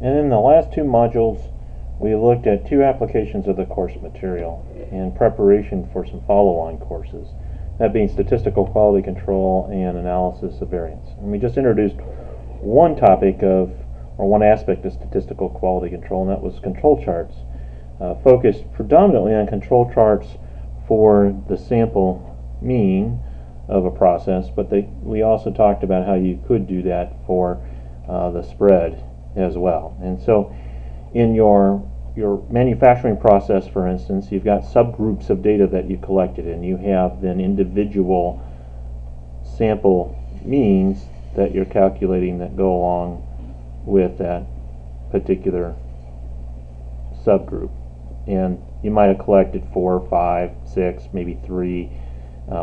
And in the last two modules, we looked at two applications of the course material in preparation for some follow-on courses, that being statistical quality control and analysis of variance. And we just introduced one topic of, or one aspect of statistical quality control, and that was control charts, focused predominantly on control charts for the sample mean of a process, but we also talked about how you could do that for the spread as well. And so in your manufacturing process, for instance, you've got subgroups of data that you collected, and you have then individual sample means that you're calculating that go along with that particular subgroup. And you might have collected 4, 5, 6, maybe 3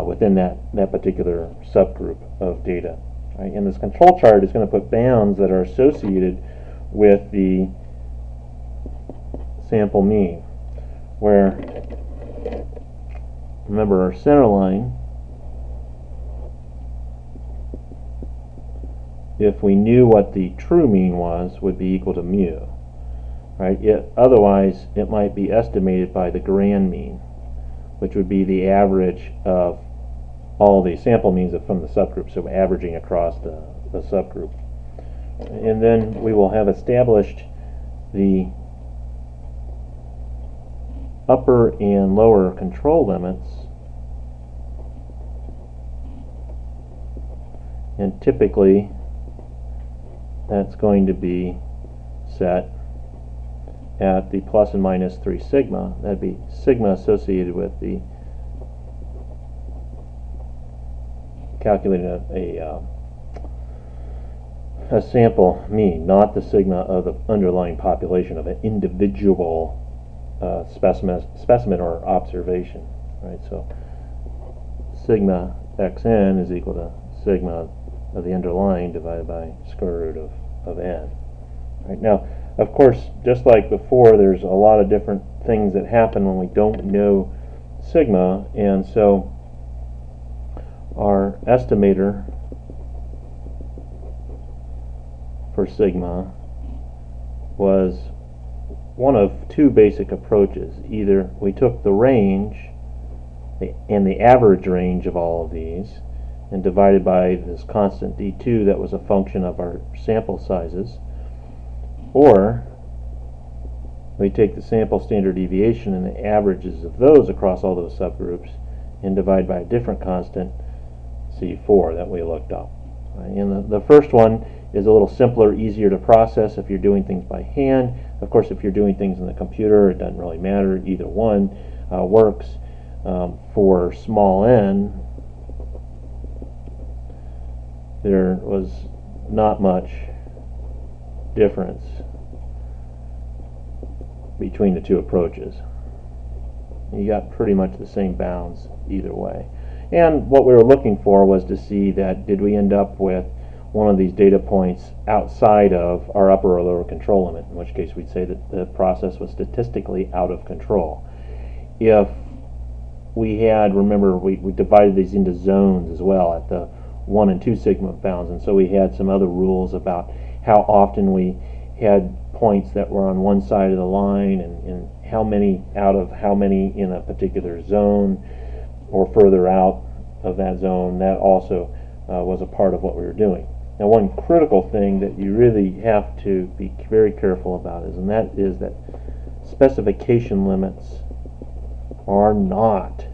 within that particular subgroup of data. Right? And this control chart is going to put bounds that are associated with the sample mean, where, remember, our center line, if we knew what the true mean was, would be equal to mu. Right? Otherwise, it might be estimated by the grand mean, which would be the average of all the sample means from the subgroup, so averaging across the subgroup. And then we will have established the upper and lower control limits, and typically that's going to be set at the plus and minus 3 sigma. That'd be sigma associated with the calculating a sample mean, not the sigma of the underlying population of an individual specimen or observation. Right? So sigma xn is equal to sigma of the underlying divided by square root of n. Right? Now, of course, just like before, there's a lot of different things that happen when we don't know sigma, and so our estimator for sigma was one of two basic approaches. Either we took the range and the average range of all of these and divided by this constant d2 that was a function of our sample sizes, or we take the sample standard deviation and the averages of those across all those subgroups and divide by a different constant, C4, that we looked up. And the first one is a little simpler, easier to process if you're doing things by hand. Of course, if you're doing things in the computer, it doesn't really matter. Either one works. For small n, there was not much difference between the two approaches. You got pretty much the same bounds either way. And what we were looking for was to see that did we end up with one of these data points outside of our upper or lower control limit, in which case we'd say that the process was statistically out of control. If we had, remember, we divided these into zones as well at the 1 and 2 sigma bounds, and so we had some other rules about how often we had points that were on one side of the line and how many out of how many in a particular zone or further out of that zone. That also was a part of what we were doing. Now, one critical thing that you really have to be very careful about is that specification limits are not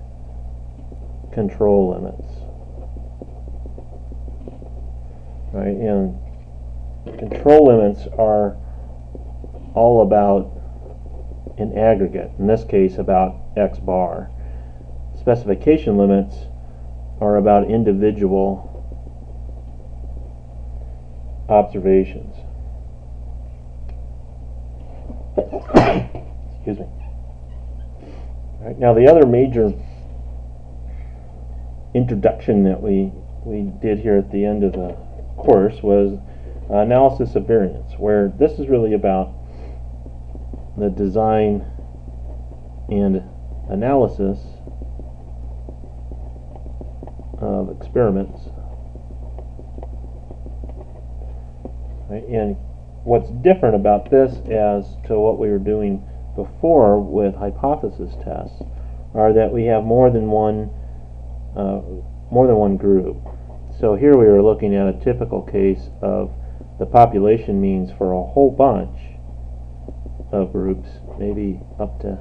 control limits. Right? And control limits are all about an aggregate, in this case about x bar. Specification limits are about individual observations. Excuse me. All right, now the other major introduction that we did here at the end of the course was analysis of variance, where this is really about the design and analysis of experiments. Right? And what's different about this as to what we were doing before with hypothesis tests are that we have more than one group. So here we are looking at a typical case of the population means for a whole bunch of groups, maybe up to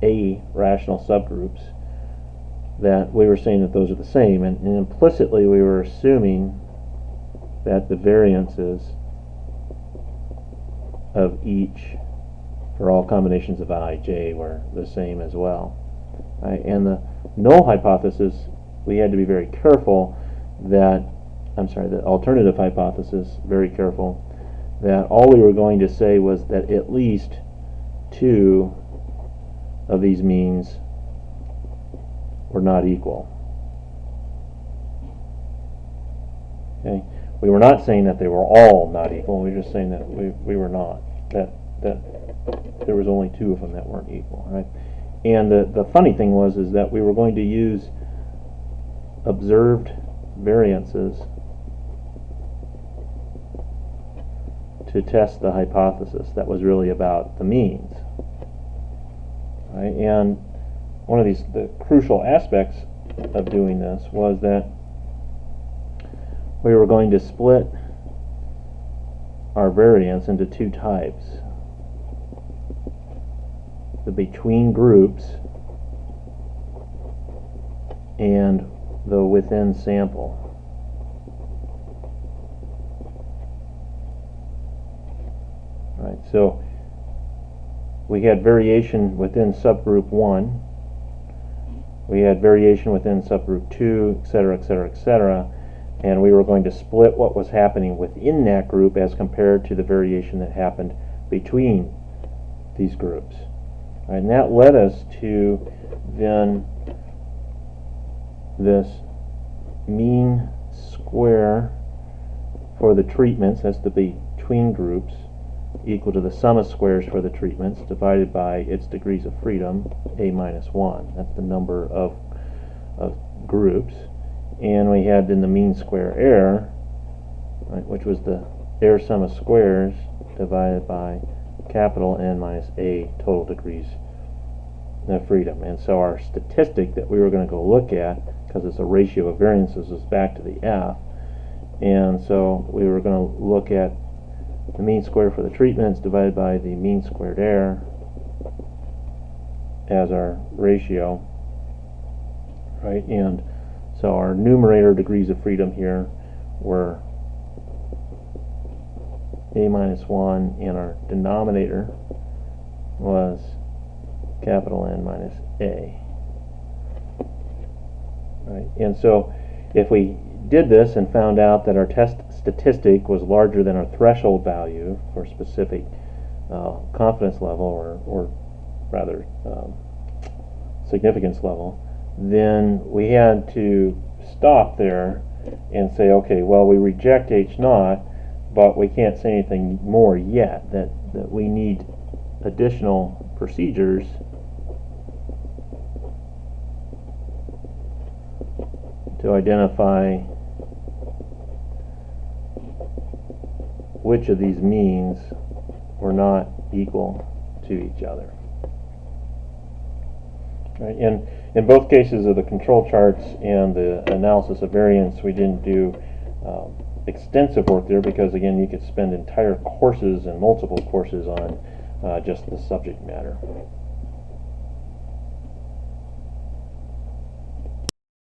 A rational subgroups, that we were saying that those are the same, and implicitly we were assuming that the variances of each for all combinations of I, J were the same as well. Right? And the null hypothesis, we had to be very careful that, the alternative hypothesis, very careful, that all we were going to say was that at least two of these means were not equal. Okay? We were not saying that they were all not equal, we were just saying that we were not, that there was only two of them that weren't equal, right? And the funny thing was is that we were going to use observed variances to test the hypothesis that was really about the means, right? And one of the crucial aspects of doing this was that we were going to split our variance into two types: the between groups and the within sample. Right, so we had variation within subgroup 1, we had variation within subgroup 2, etc., etc., etc., and we were going to split what was happening within that group as compared to the variation that happened between these groups. Right, and that led us to then this mean square for the treatments, that's the between groups, equal to the sum of squares for the treatments divided by its degrees of freedom, A minus 1. That's the number of groups. And we had then the mean square error, right, which was the error sum of squares divided by capital N minus A total degrees of freedom. And so our statistic that we were going to go look at, because it's a ratio of variances, is back to the F. And so we were going to look at the mean square for the treatments divided by the mean squared error as our ratio, right? And so our numerator degrees of freedom here were A minus 1, and our denominator was capital N minus A. Right? And so if we did this and found out that our test statistic was larger than our threshold value for specific confidence level, or rather significance level, then we had to stop there and say, okay, well, we reject H naught, but we can't say anything more yet, that we need additional procedures to identify which of these means were not equal to each other. Right? And in both cases of the control charts and the analysis of variance, we didn't do extensive work there, because again, you could spend entire courses and multiple courses on just the subject matter.